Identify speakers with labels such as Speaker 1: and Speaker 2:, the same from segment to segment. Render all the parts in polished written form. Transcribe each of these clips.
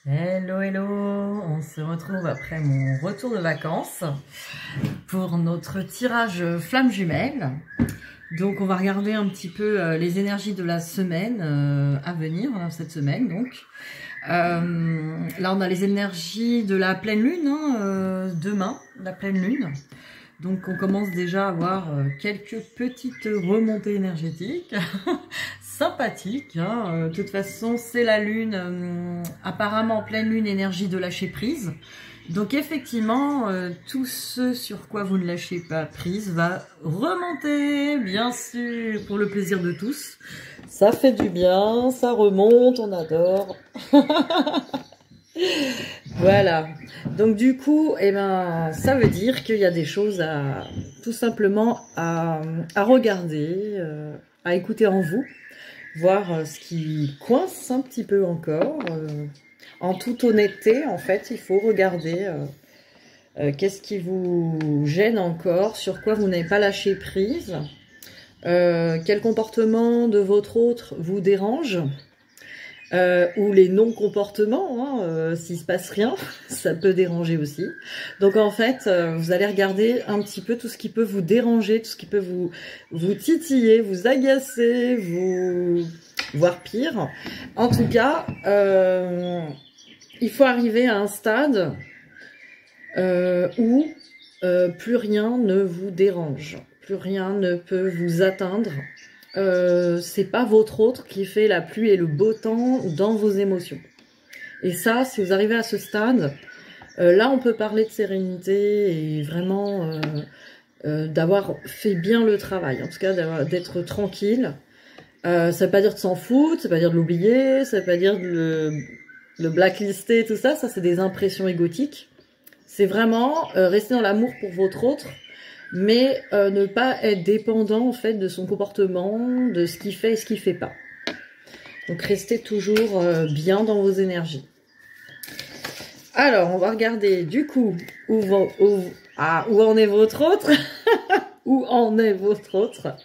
Speaker 1: Hello, hello! On se retrouve après mon retour de vacances pour notre tirage flamme jumelle. Donc, on va regarder un petit peu les énergies de la semaine à venir, cette semaine donc. Là, on a les énergies de la pleine lune, demain, la pleine lune. Donc, on commence déjà à avoir quelques petites remontées énergétiques. Sympathique, hein. De toute façon, c'est la lune, apparemment en pleine lune, énergie de lâcher prise. Donc effectivement, tout ce sur quoi vous ne lâchez pas prise va remonter, bien sûr, pour le plaisir de tous. Ça fait du bien, ça remonte, on adore. Voilà. Donc du coup, eh ben, ça veut dire qu'il y a des choses à tout simplement à regarder, à écouter en vous. Voir ce qui coince un petit peu encore. En toute honnêteté, en fait, il faut regarder qu'est-ce qui vous gêne encore, sur quoi vous n'avez pas lâché prise, quel comportement de votre autre vous dérange, ou les non-comportements, s'il se passe rien, ça peut déranger aussi. Donc en fait, vous allez regarder un petit peu tout ce qui peut vous déranger, tout ce qui peut vous titiller, vous agacer, voire pire. En tout cas, il faut arriver à un stade où plus rien ne vous dérange, plus rien ne peut vous atteindre. C'est pas votre autre qui fait la pluie et le beau temps dans vos émotions. Et ça, si vous arrivez à ce stade, là on peut parler de sérénité et vraiment d'avoir fait bien le travail. En tout cas, d'être tranquille. Ça veut pas dire de s'en foutre, ça veut pas dire de l'oublier, ça veut pas dire de le blacklister, tout ça. Ça, c'est des impressions égotiques. C'est vraiment rester dans l'amour pour votre autre, mais ne pas être dépendant en fait de son comportement, de ce qu'il fait et ce qu'il fait pas. Donc restez toujours bien dans vos énergies. Alors on va regarder du coup où en est votre autre. Où en est votre autre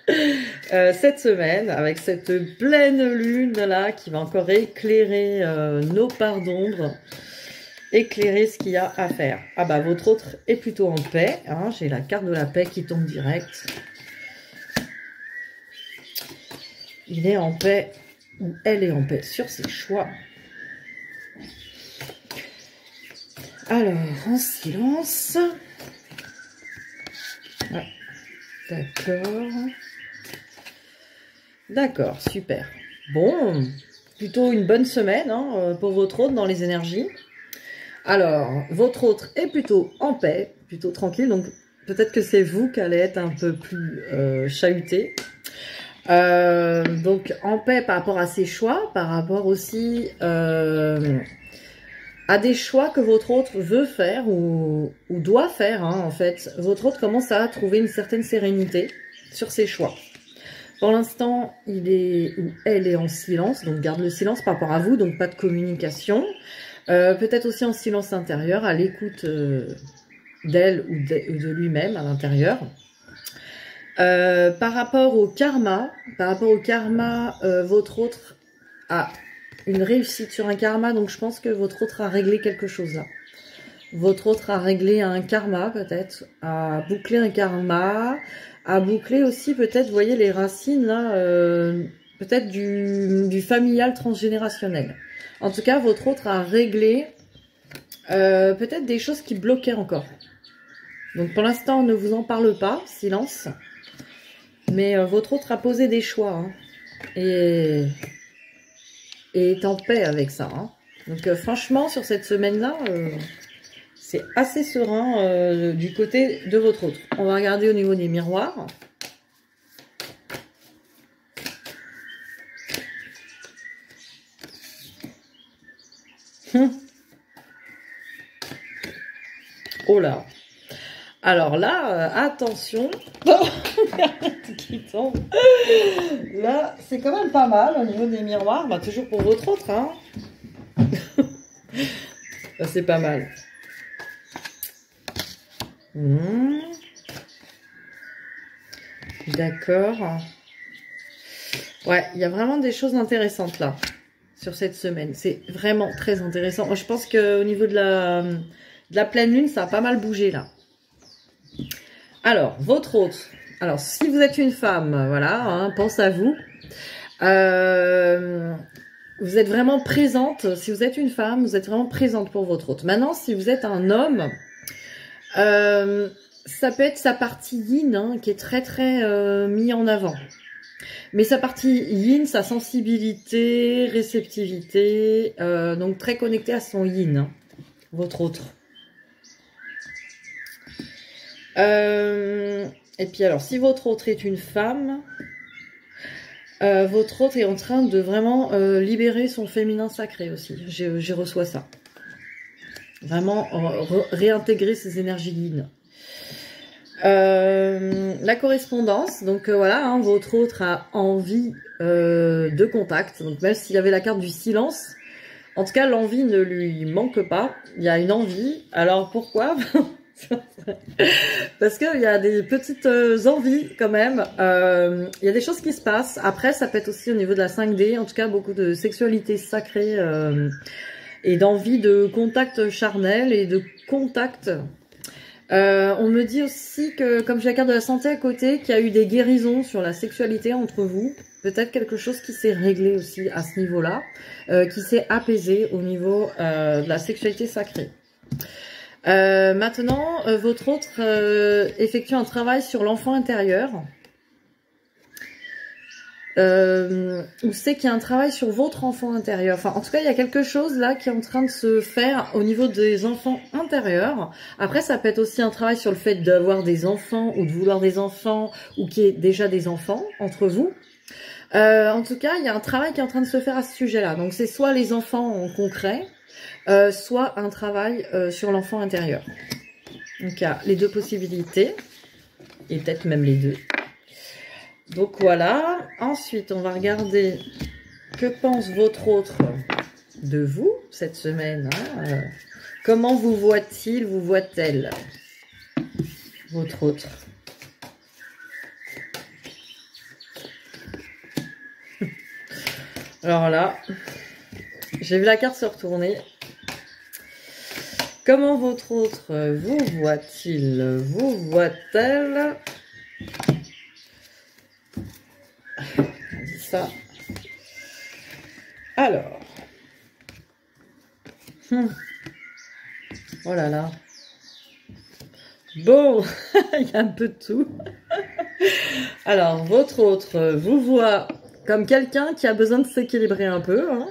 Speaker 1: cette semaine avec cette pleine lune là qui va encore éclairer nos parts d'ombre. Éclairer ce qu'il y a à faire. Ah bah votre autre est plutôt en paix, hein. J'ai la carte de la paix qui tombe direct. Il est en paix, ou elle est en paix sur ses choix. Alors, en silence. Ouais, d'accord. D'accord, super. Bon, plutôt une bonne semaine pour votre autre dans les énergies. Alors, votre autre est plutôt en paix, plutôt tranquille, donc peut-être que c'est vous qui allez être un peu plus chahuté. Donc, en paix par rapport à ses choix, par rapport aussi à des choix que votre autre veut faire ou doit faire, en fait. Votre autre commence à trouver une certaine sérénité sur ses choix. Pour l'instant, il est ou elle est en silence, donc garde le silence par rapport à vous, donc pas de communication. Peut-être aussi en silence intérieur, à l'écoute d'elle ou de lui-même à l'intérieur. Par rapport au karma, votre autre a une réussite sur un karma, donc je pense que votre autre a réglé quelque chose là. Votre autre a réglé un karma peut-être, a bouclé un karma, a bouclé aussi peut-être, vous voyez les racines là, peut-être du familial transgénérationnel. En tout cas, votre autre a réglé peut-être des choses qui bloquaient encore. Donc pour l'instant, ne vous en parle pas, silence. Mais votre autre a posé des choix et est en paix avec ça. Donc franchement, sur cette semaine-là, c'est assez serein du côté de votre autre. On va regarder au niveau des miroirs. Oh là. Alors là, attention. Qui tombe. Là, c'est quand même pas mal au niveau des miroirs. Bah, toujours pour votre autre. C'est pas mal. D'accord. Ouais, il y a vraiment des choses intéressantes là. sur cette semaine. C'est vraiment très intéressant. Je pense qu'au niveau de la pleine lune, ça a pas mal bougé là. Alors, votre hôte. Alors, si vous êtes une femme, voilà, hein, pense à vous. Vous êtes vraiment présente. Si vous êtes une femme, vous êtes vraiment présente pour votre hôte. Maintenant, si vous êtes un homme, ça peut être sa partie yin hein, qui est très très mis en avant. Mais sa partie yin, sa sensibilité, réceptivité, donc très connecté à son yin, hein, votre autre. Et puis alors, si votre autre est une femme, votre autre est en train de vraiment libérer son féminin sacré aussi. J'ai reçois ça. Vraiment réintégrer ses énergies yin. La correspondance, donc voilà, hein, votre autre a envie de contact, donc même s'il y avait la carte du silence, en tout cas l'envie ne lui manque pas, il y a une envie. Alors pourquoi? Parce qu'il y a des petites envies quand même, il y a des choses qui se passent. Après ça peut être aussi au niveau de la 5D, en tout cas beaucoup de sexualité sacrée et d'envie de contact charnel et de contact. On me dit aussi que, comme j'ai la carte de la santé à côté, qu'il y a eu des guérisons sur la sexualité entre vous. Peut-être quelque chose qui s'est réglé aussi à ce niveau-là, qui s'est apaisé au niveau de la sexualité sacrée. Maintenant, votre autre effectue un travail sur l'enfant intérieur. Ou c'est qu'il y a un travail sur votre enfant intérieur. Enfin, en tout cas, il y a quelque chose là qui est en train de se faire au niveau des enfants intérieurs. Après, ça peut être aussi un travail sur le fait d'avoir des enfants ou de vouloir des enfants ou qu'il y ait déjà des enfants entre vous. En tout cas, il y a un travail qui est en train de se faire à ce sujet-là. Donc, c'est soit les enfants en concret, soit un travail sur l'enfant intérieur. Donc, il y a les deux possibilités et peut-être même les deux. Donc voilà, ensuite on va regarder que pense votre autre de vous cette semaine. Hein, comment vous voit-il, vous voit-elle, votre autre? Alors là, j'ai vu la carte se retourner. Comment votre autre vous voit-il, vous voit-elle? Ça. Alors. Oh là là. Bon, il y a un peu de tout. Alors, votre autre vous voit comme quelqu'un qui a besoin de s'équilibrer un peu. Hein.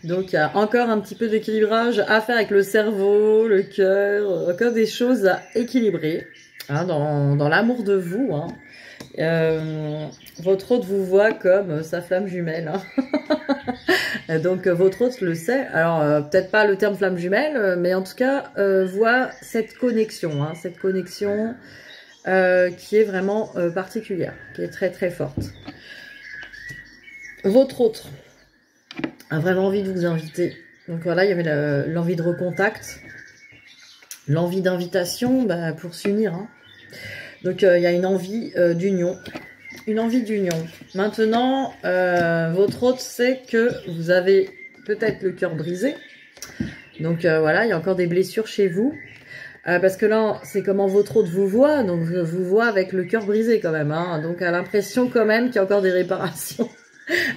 Speaker 1: Donc, il y a encore un petit peu d'équilibrage à faire avec le cerveau, le cœur, encore des choses à équilibrer hein, dans l'amour de vous. Hein. Votre hôte vous voit comme sa flamme jumelle. Hein. Donc votre hôte le sait. Alors peut-être pas le terme flamme jumelle, mais en tout cas voit cette connexion. Hein, cette connexion qui est vraiment particulière, qui est très très forte. Votre autre a vraiment envie de vous inviter. Donc voilà, il y avait l'envie de recontact, l'envie d'invitation pour s'unir. Hein. Donc, il y a une envie d'union. Une envie d'union. Maintenant, votre hôte sait que vous avez peut-être le cœur brisé. Donc, voilà, il y a encore des blessures chez vous. Parce que là, c'est comment votre hôte vous voit. Donc, vous voit avec le cœur brisé quand même. Hein. Donc, à l'impression quand même qu'il y a encore des réparations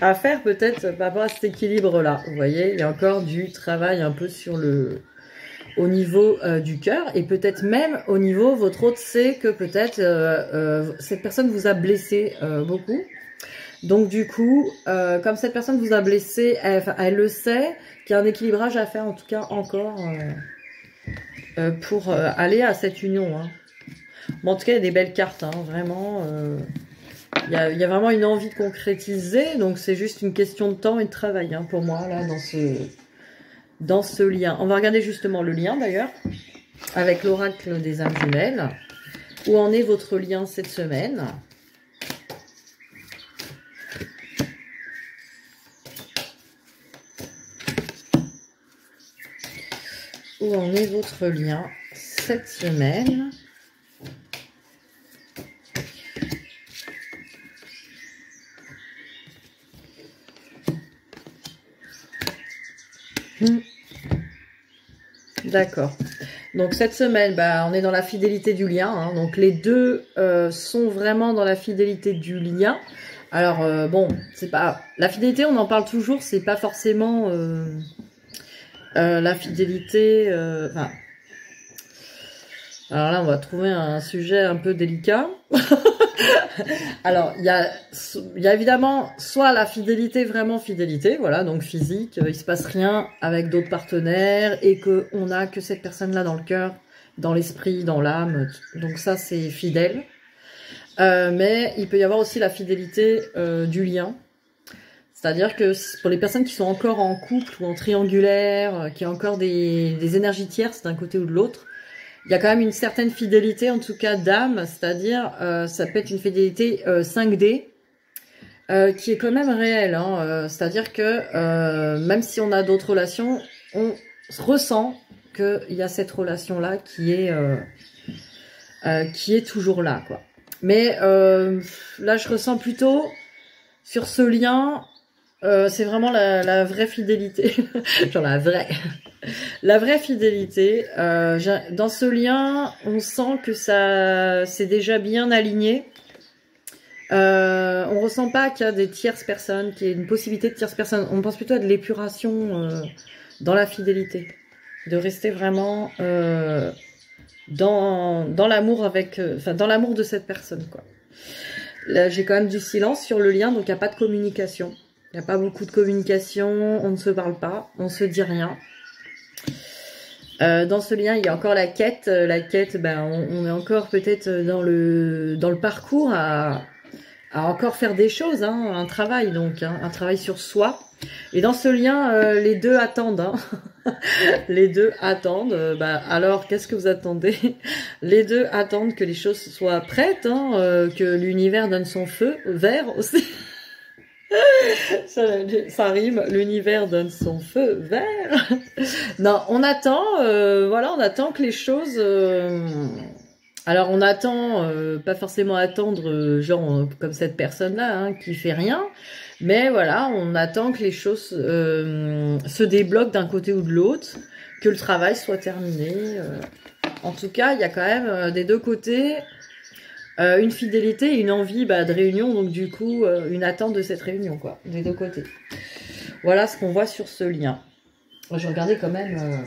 Speaker 1: à faire peut-être par rapport à cet équilibre-là. Vous voyez, il y a encore du travail un peu sur au niveau du cœur et peut-être même au niveau, votre hôte sait que peut-être cette personne vous a blessé beaucoup. Donc du coup, comme cette personne vous a blessé, elle le sait qu'il y a un équilibrage à faire en tout cas encore pour aller à cette union. Hein. Bon, en tout cas, il y a des belles cartes, hein, vraiment. Il y a vraiment une envie de concrétiser, donc c'est juste une question de temps et de travail hein, pour moi là dans ce lien. On va regarder justement le lien d'ailleurs, avec l'oracle des âmes jumelles. Où en est votre lien cette semaine? Où en est votre lien cette semaine? D'accord. Donc cette semaine, bah, on est dans la fidélité du lien. Hein. Donc les deux sont vraiment dans la fidélité du lien. Alors bon, c'est pas la fidélité, on en parle toujours. C'est pas forcément la fidélité. Enfin, alors là, on va trouver un sujet un peu délicat. Alors, il y a évidemment soit la fidélité, vraiment fidélité, voilà, donc physique, il se passe rien avec d'autres partenaires et que on a que cette personne-là dans le cœur, dans l'esprit, dans l'âme, donc ça c'est fidèle. Mais il peut y avoir aussi la fidélité du lien, c'est-à-dire que pour les personnes qui sont encore en couple ou en triangulaire, qui ont encore des énergies tierces d'un côté ou de l'autre, il y a quand même une certaine fidélité, en tout cas d'âme, c'est-à-dire ça peut être une fidélité 5D qui est quand même réelle. Hein, c'est-à-dire que même si on a d'autres relations, on ressent qu'il y a cette relation-là qui est toujours là, quoi. Mais là, je ressens plutôt sur ce lien, c'est vraiment la vraie fidélité, genre la vraie. La vraie fidélité, dans ce lien, on sent que ça c'est déjà bien aligné. On ressent pas qu'il y a des tierces personnes, qu'il y ait une possibilité de tierces personnes. On pense plutôt à de l'épuration dans la fidélité, de rester vraiment dans l'amour avec, enfin dans l'amour de cette personne, quoi. Là, j'ai quand même du silence sur le lien, donc il n'y a pas de communication. Il n'y a pas beaucoup de communication, on ne se parle pas, on se dit rien. Dans ce lien, il y a encore la quête. La quête, ben, on est encore peut-être dans le parcours à encore faire des choses, hein, un travail donc, hein, un travail sur soi. Et dans ce lien, les deux attendent. Hein. Les deux attendent. Ben, alors, qu'est-ce que vous attendez? Les deux attendent que les choses soient prêtes, hein, que l'univers donne son feu vert aussi. Ça rime, l'univers donne son feu vert. Non, on attend, voilà, on attend que les choses. Alors on attend, pas forcément attendre, genre comme cette personne-là, hein, qui fait rien, mais voilà, on attend que les choses se débloquent d'un côté ou de l'autre, que le travail soit terminé. En tout cas, il y a quand même des deux côtés. Une fidélité et une envie de réunion, donc du coup, une attente de cette réunion, quoi, des deux côtés. Voilà ce qu'on voit sur ce lien. Je regardais quand même,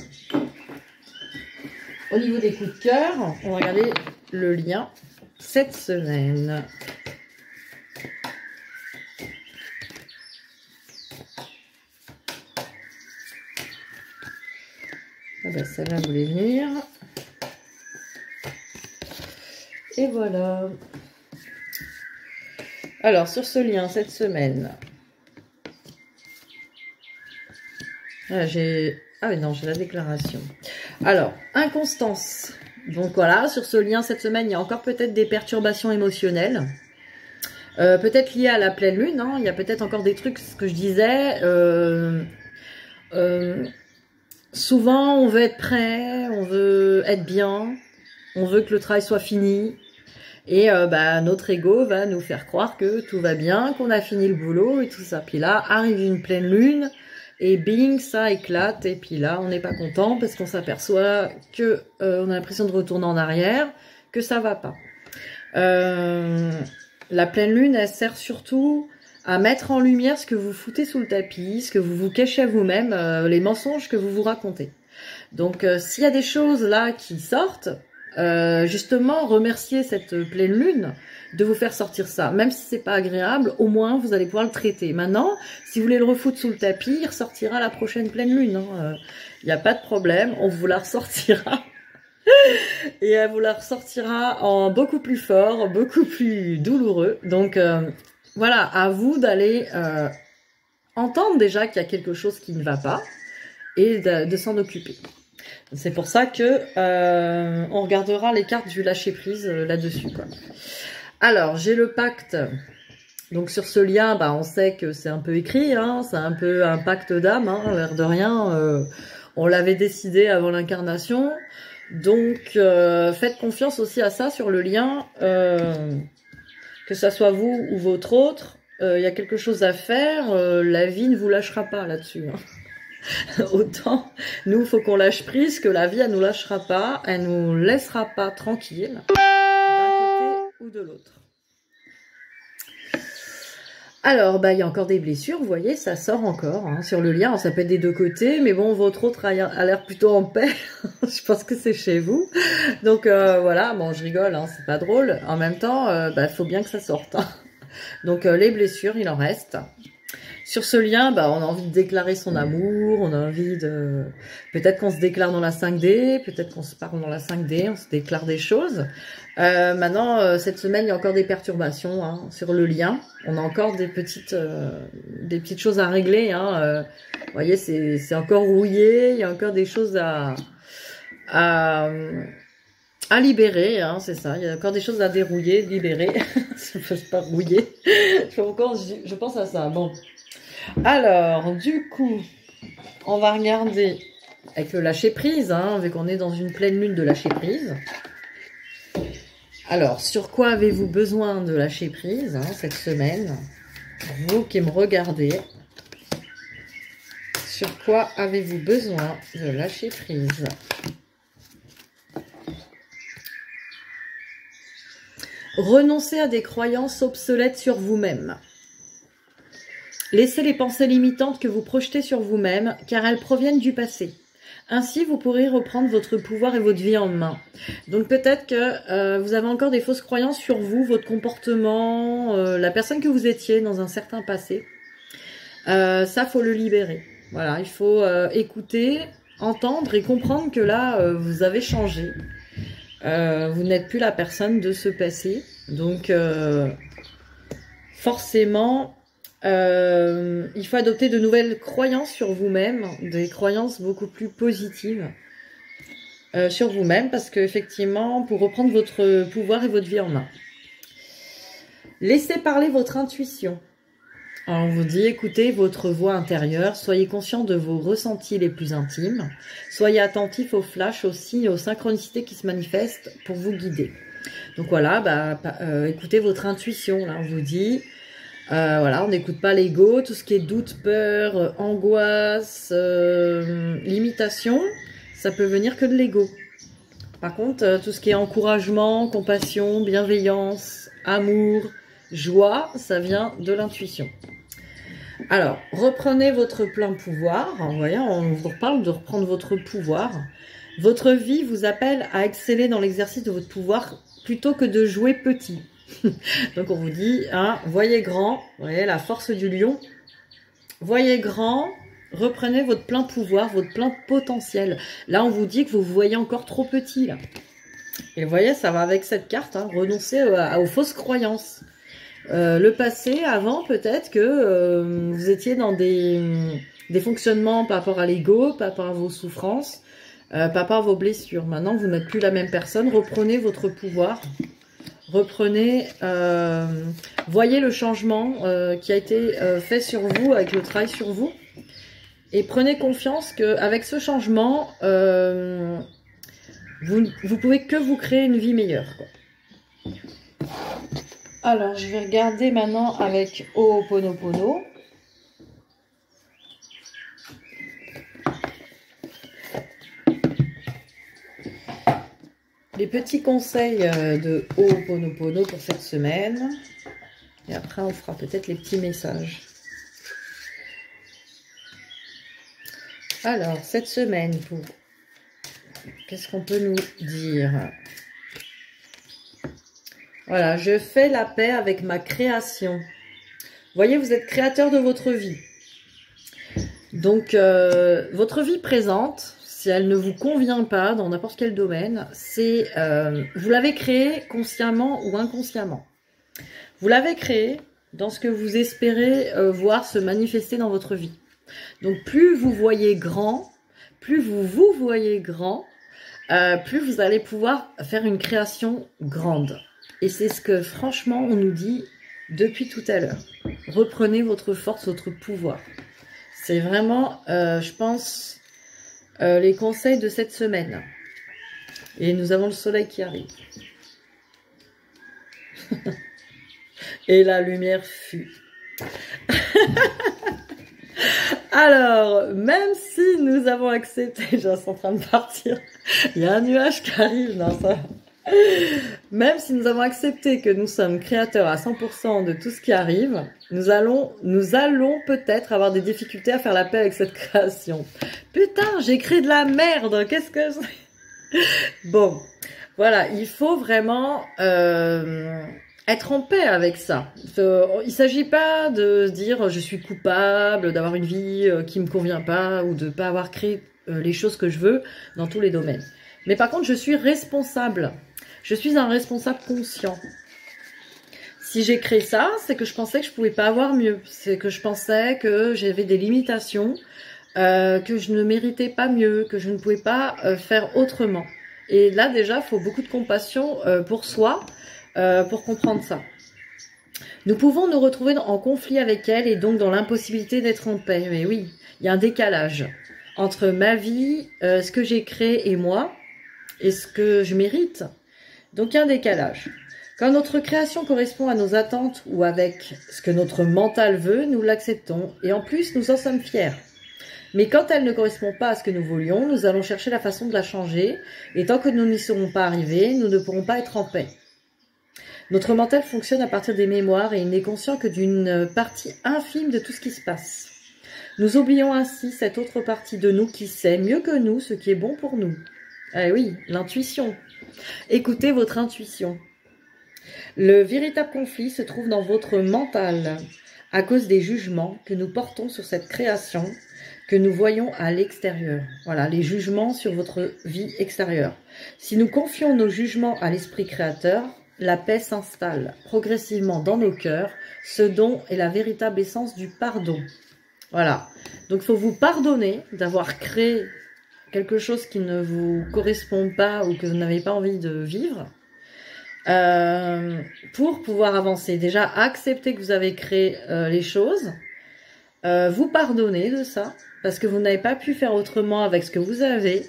Speaker 1: au niveau des coups de cœur, on va regarder le lien cette semaine. Ah ben, celle-là voulait venir. Et voilà. Alors, sur ce lien, cette semaine. Ah, ah oui, non, j'ai la déclaration. Alors, inconstance. Donc voilà, sur ce lien, cette semaine, il y a encore peut-être des perturbations émotionnelles. Peut-être liées à la pleine lune. Hein. Il y a peut-être encore des trucs, ce que je disais. Souvent, on veut être prêt, on veut être bien, on veut que le travail soit fini. Et notre ego va nous faire croire que tout va bien, qu'on a fini le boulot et tout ça. Puis là, arrive une pleine lune et bing, ça éclate. Et puis là, on n'est pas content parce qu'on s'aperçoit que on a l'impression de retourner en arrière, que ça va pas. La pleine lune, elle sert surtout à mettre en lumière ce que vous foutez sous le tapis, ce que vous vous cachez à vous-même, les mensonges que vous vous racontez. Donc, s'il y a des choses là qui sortent, justement, remercier cette pleine lune de vous faire sortir ça. Même si c'est pas agréable, au moins vous allez pouvoir le traiter. Maintenant, si vous voulez le refoutre sous le tapis, il ressortira la prochaine pleine lune. Il n'y a pas de problème, on vous la ressortira. Et elle vous la ressortira en beaucoup plus fort, beaucoup plus douloureux. Donc voilà, à vous d'aller entendre déjà qu'il y a quelque chose qui ne va pas et de s'en occuper. C'est pour ça que on regardera les cartes du lâcher prise là-dessus, quoi. Alors, j'ai le pacte. Donc sur ce lien, on sait que c'est un peu écrit, hein, c'est un peu un pacte d'âme, hein, l'air de rien. On l'avait décidé avant l'incarnation. Donc faites confiance aussi à ça sur le lien, que ça soit vous ou votre autre. Il y a quelque chose à faire. La vie ne vous lâchera pas là-dessus. Hein. Autant, nous, il faut qu'on lâche prise, que la vie, elle nous lâchera pas, elle nous laissera pas tranquille, d'un côté ou de l'autre. Alors, bah, il y a encore des blessures, vous voyez, ça sort encore hein, sur le lien. Alors, ça peut être des deux côtés, mais bon, votre autre a l'air plutôt en paix. Je pense que c'est chez vous. Donc, voilà, bon, je rigole, hein, c'est pas drôle. En même temps, bah, faut bien que ça sorte. Hein. Donc, les blessures, il en reste. Sur ce lien, bah, on a envie de déclarer son amour, on a envie de... Peut-être qu'on se déclare dans la 5D, peut-être qu'on se parle dans la 5D, on se déclare des choses. Maintenant, cette semaine, il y a encore des perturbations hein, sur le lien. On a encore des petites choses à régler. Hein. Vous voyez, c'est encore rouillé, il y a encore des choses à libérer, hein, c'est ça. Il y a encore des choses à dérouiller, libérer. C'est pas rouiller. Je pense à ça. Bon. Alors, du coup, on va regarder avec le lâcher prise, hein, vu qu'on est dans une pleine lune de lâcher prise. Alors, sur quoi avez-vous besoin de lâcher prise hein, cette semaine? Vous qui me regardez, sur quoi avez-vous besoin de lâcher prise? Renoncez à des croyances obsolètes sur vous-même. Laissez les pensées limitantes que vous projetez sur vous-même, car elles proviennent du passé. Ainsi, vous pourrez reprendre votre pouvoir et votre vie en main. Donc peut-être que vous avez encore des fausses croyances sur vous, votre comportement, la personne que vous étiez dans un certain passé. Ça, faut le libérer. Voilà, il faut écouter, entendre et comprendre que là, vous avez changé. Vous n'êtes plus la personne de ce passé. Donc, forcément... il faut adopter de nouvelles croyances sur vous-même, des croyances beaucoup plus positives sur vous-même, parce que effectivement, pour reprendre votre pouvoir et votre vie en main. Laissez parler votre intuition. Alors, on vous dit, écoutez votre voix intérieure, soyez conscient de vos ressentis les plus intimes, soyez attentif aux flashs aussi, aux synchronicités qui se manifestent pour vous guider. Donc voilà, écoutez votre intuition, là on vous dit... voilà, on n'écoute pas l'ego, tout ce qui est doute, peur, angoisse, limitation, ça peut venir que de l'ego. Par contre, tout ce qui est encouragement, compassion, bienveillance, amour, joie, ça vient de l'intuition. Alors, reprenez votre plein pouvoir. Vous voyez, on vous parle de reprendre votre pouvoir. Votre vie vous appelle à exceller dans l'exercice de votre pouvoir plutôt que de jouer petit. Donc on vous dit, hein, voyez grand, vous voyez la force du lion, voyez grand, reprenez votre plein pouvoir, votre plein potentiel. Là on vous dit que vous vous voyez encore trop petit là. Et vous voyez, ça va avec cette carte, hein, renoncer aux fausses croyances. Le passé, avant peut-être que vous étiez dans des fonctionnements par rapport à l'ego, par rapport à vos souffrances, par rapport à vos blessures. Maintenant vous n'êtes plus la même personne, reprenez votre pouvoir. Reprenez, voyez le changement qui a été fait sur vous, avec le travail sur vous. Et prenez confiance qu'avec ce changement, vous pouvez que vous créer une vie meilleure. Quoi. Alors, je vais regarder maintenant avec Ho'oponopono. Les petits conseils de Ho'oponopono pour cette semaine. Et après, on fera peut-être les petits messages. Alors, cette semaine, qu'est-ce qu'on peut nous dire? Voilà, je fais la paix avec ma création. Vous voyez, vous êtes créateur de votre vie. Donc, votre vie présente... Si elle ne vous convient pas dans n'importe quel domaine, c'est vous l'avez créée consciemment ou inconsciemment. Vous l'avez créée dans ce que vous espérez voir se manifester dans votre vie. Donc plus vous voyez grand, plus vous voyez grand, plus vous allez pouvoir faire une création grande. Et c'est ce que franchement on nous dit depuis tout à l'heure. Reprenez votre force, votre pouvoir. C'est vraiment, je pense... les conseils de cette semaine. Et nous avons le soleil qui arrive. Et la lumière fut. Alors, même si nous avons accepté, je suis en train de partir, il y a un nuage qui arrive, non, ça. Même si nous avons accepté que nous sommes créateurs à 100% de tout ce qui arrive, nous allons peut-être avoir des difficultés à faire la paix avec cette création. Putain, j'ai créé de la merde, qu'est-ce que c'est? Bon, voilà, il faut vraiment être en paix avec ça. Il s'agit pas de dire je suis coupable d'avoir une vie qui me convient pas ou de pas avoir créé les choses que je veux dans tous les domaines. Mais par contre, je suis responsable. Je suis un responsable conscient. Si j'ai créé ça, c'est que je pensais que je pouvais pas avoir mieux. C'est que je pensais que j'avais des limitations, que je ne méritais pas mieux, que je ne pouvais pas faire autrement. Et là, déjà, il faut beaucoup de compassion pour soi, pour comprendre ça. Nous pouvons nous retrouver en conflit avec elle et donc dans l'impossibilité d'être en paix. Mais oui, il y a un décalage entre ma vie, ce que j'ai créé et moi, et ce que je mérite. Donc il y a un décalage. Quand notre création correspond à nos attentes ou avec ce que notre mental veut, nous l'acceptons et en plus nous en sommes fiers. Mais quand elle ne correspond pas à ce que nous voulions, nous allons chercher la façon de la changer et tant que nous n'y serons pas arrivés, nous ne pourrons pas être en paix. Notre mental fonctionne à partir des mémoires et il n'est conscient que d'une partie infime de tout ce qui se passe. Nous oublions ainsi cette autre partie de nous qui sait mieux que nous ce qui est bon pour nous. Eh oui, l'intuition. Écoutez votre intuition. Le véritable conflit se trouve dans votre mental, à cause des jugements que nous portons sur cette création, que nous voyons à l'extérieur. Voilà, les jugements sur votre vie extérieure. Si nous confions nos jugements à l'esprit créateur, la paix s'installe progressivement dans nos cœurs, ce dont est la véritable essence du pardon. Voilà, donc il faut vous pardonner d'avoir créé quelque chose qui ne vous correspond pas ou que vous n'avez pas envie de vivre, pour pouvoir avancer. Déjà, accepter que vous avez créé les choses, vous pardonner de ça, parce que vous n'avez pas pu faire autrement avec ce que vous avez,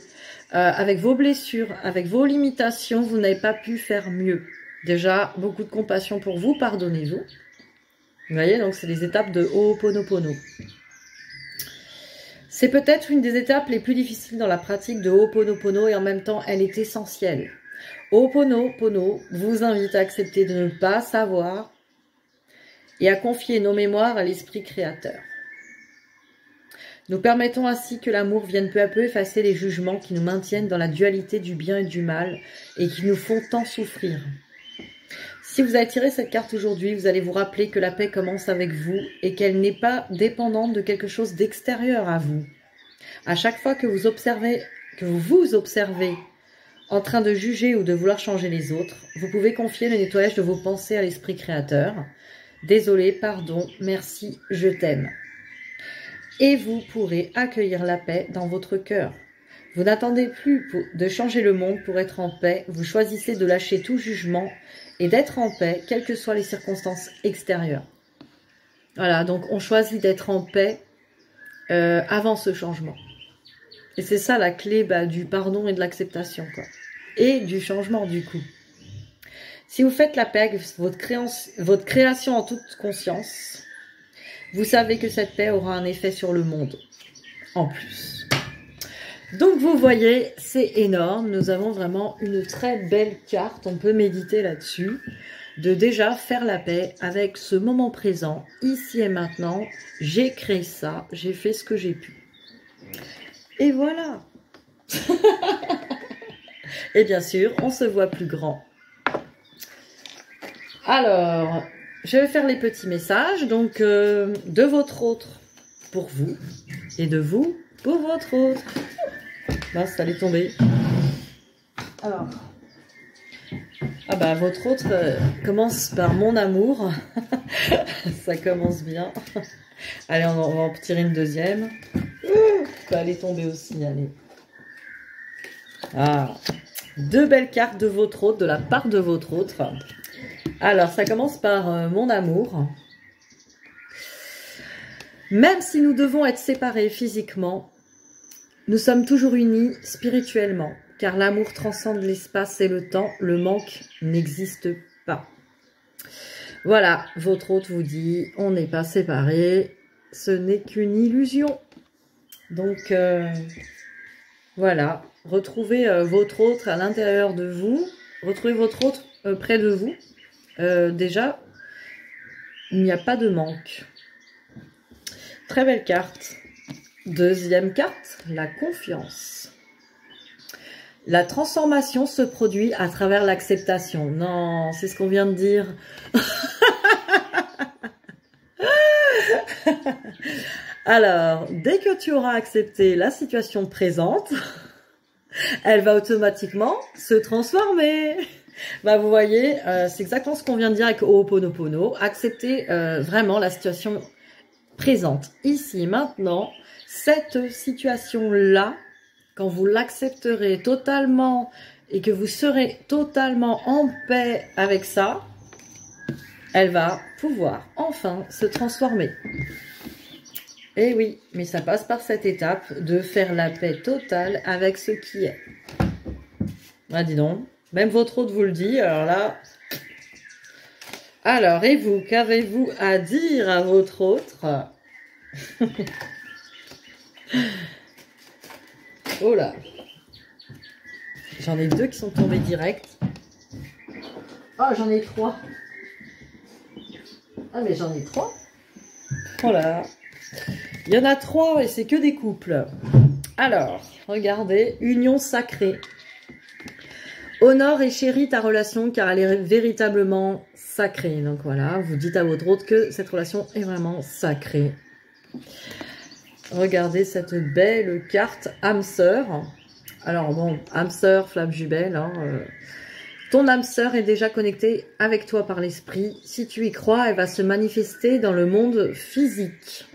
Speaker 1: avec vos blessures, avec vos limitations, vous n'avez pas pu faire mieux. Déjà, beaucoup de compassion pour vous, pardonnez-vous. Vous voyez, donc c'est les étapes de Ho'oponopono. C'est peut-être une des étapes les plus difficiles dans la pratique de Ho'oponopono et en même temps, elle est essentielle. Ho'oponopono vous invite à accepter de ne pas savoir et à confier nos mémoires à l'esprit créateur. Nous permettons ainsi que l'amour vienne peu à peu effacer les jugements qui nous maintiennent dans la dualité du bien et du mal et qui nous font tant souffrir. Si vous avez tiré cette carte aujourd'hui, vous allez vous rappeler que la paix commence avec vous et qu'elle n'est pas dépendante de quelque chose d'extérieur à vous. À chaque fois que vous vous observez en train de juger ou de vouloir changer les autres, vous pouvez confier le nettoyage de vos pensées à l'esprit créateur. Désolé, pardon, merci, je t'aime. Et vous pourrez accueillir la paix dans votre cœur. Vous n'attendez plus de changer le monde pour être en paix, vous choisissez de lâcher tout jugement et d'être en paix, quelles que soient les circonstances extérieures. Voilà, donc on choisit d'être en paix avant ce changement. Et c'est ça la clé du pardon et de l'acceptation, quoi. Et du changement, du coup. Si vous faites la paix avec votre création en toute conscience, vous savez que cette paix aura un effet sur le monde, en plus. Donc vous voyez, c'est énorme. Nous avons vraiment une très belle carte. On peut méditer là-dessus. De déjà faire la paix avec ce moment présent, ici et maintenant. J'ai créé ça, j'ai fait ce que j'ai pu. Et voilà. Et bien sûr, on se voit plus grand. Alors, je vais faire les petits messages. Donc, de votre autre pour vous et de vous pour votre autre. Là, ça allait tomber. Alors, votre autre commence par mon amour. Ça commence bien. Allez, on va en tirer une deuxième. Ça allait tomber aussi, allez. Ah, deux belles cartes de votre autre, de la part de votre autre. Alors, ça commence par mon amour. Même si nous devons être séparés physiquement, nous sommes toujours unis spirituellement, car l'amour transcende l'espace et le temps, le manque n'existe pas. Voilà, votre hôte vous dit, on n'est pas séparés, ce n'est qu'une illusion. Donc, voilà, retrouvez votre autre à l'intérieur de vous, retrouvez votre autre près de vous. Déjà, il n'y a pas de manque. Très belle carte. Deuxième carte, la confiance. La transformation se produit à travers l'acceptation. Non, c'est ce qu'on vient de dire. Alors, dès que tu auras accepté la situation présente, elle va automatiquement se transformer. Bah, vous voyez, c'est exactement ce qu'on vient de dire avec Ho'oponopono. Accepter vraiment la situation présente, ici, maintenant. Cette situation-là, quand vous l'accepterez totalement et que vous serez totalement en paix avec ça, elle va pouvoir enfin se transformer. Et oui, mais ça passe par cette étape de faire la paix totale avec ce qui est. Ah, dis donc, même votre autre vous le dit, alors là... Alors, et vous, qu'avez-vous à dire à votre autre? Oh là, j'en ai deux qui sont tombés direct. Oh, j'en ai trois. Ah, mais j'en ai trois. Oh là, il y en a trois et c'est que des couples. Alors, regardez, union sacrée. Honore et chéris ta relation car elle est véritablement sacrée. Donc voilà, vous dites à votre autre que cette relation est vraiment sacrée. Regardez cette belle carte âme sœur. Alors bon, âme sœur, flamme jumelle. Hein, ton âme sœur est déjà connectée avec toi par l'esprit. Si tu y crois, elle va se manifester dans le monde physique.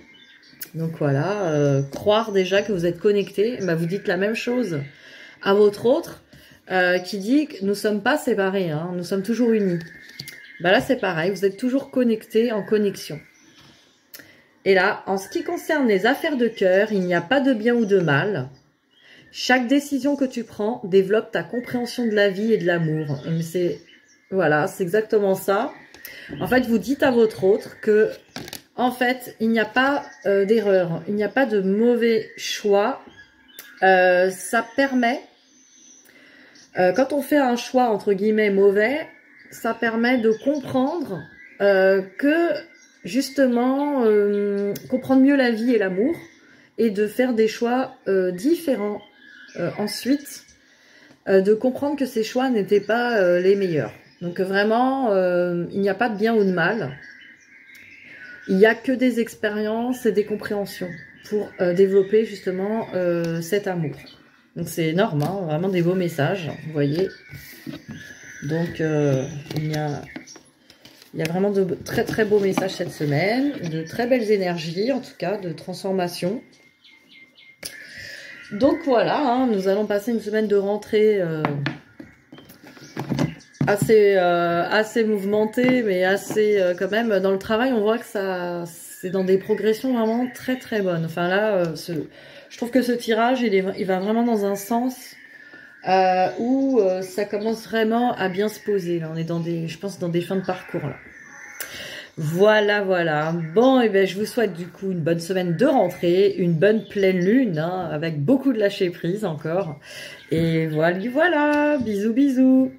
Speaker 1: Donc voilà, croire déjà que vous êtes connecté, bah vous dites la même chose à votre autre qui dit que nous ne sommes pas séparés, hein, nous sommes toujours unis. Bah là c'est pareil, vous êtes toujours connectés, en connexion. Et là, en ce qui concerne les affaires de cœur, il n'y a pas de bien ou de mal. Chaque décision que tu prends développe ta compréhension de la vie et de l'amour. Voilà, c'est exactement ça. En fait, vous dites à votre autre que, en fait, il n'y a pas d'erreur, il n'y a pas de mauvais choix. Ça permet, quand on fait un choix entre guillemets mauvais, ça permet de comprendre que justement, comprendre mieux la vie et l'amour et de faire des choix différents ensuite, de comprendre que ces choix n'étaient pas les meilleurs. Donc vraiment, il n'y a pas de bien ou de mal. Il n'y a que des expériences et des compréhensions pour développer justement cet amour. Donc c'est énorme, hein, vraiment des beaux messages, vous voyez. Donc il y a vraiment de très très beaux messages cette semaine, de très belles énergies en tout cas, de transformation. Donc voilà, hein, nous allons passer une semaine de rentrée assez mouvementée, mais assez quand même, dans le travail on voit que c'est dans des progressions vraiment très très bonnes. Enfin là, je trouve que ce tirage il va vraiment dans un sens où ça commence vraiment à bien se poser. Là, on est dans je pense dans des fins de parcours là. Voilà, voilà. Bon, et ben je vous souhaite du coup une bonne semaine de rentrée, une bonne pleine lune, hein, avec beaucoup de lâcher prise encore. Et voilà, voilà. Bisous, bisous.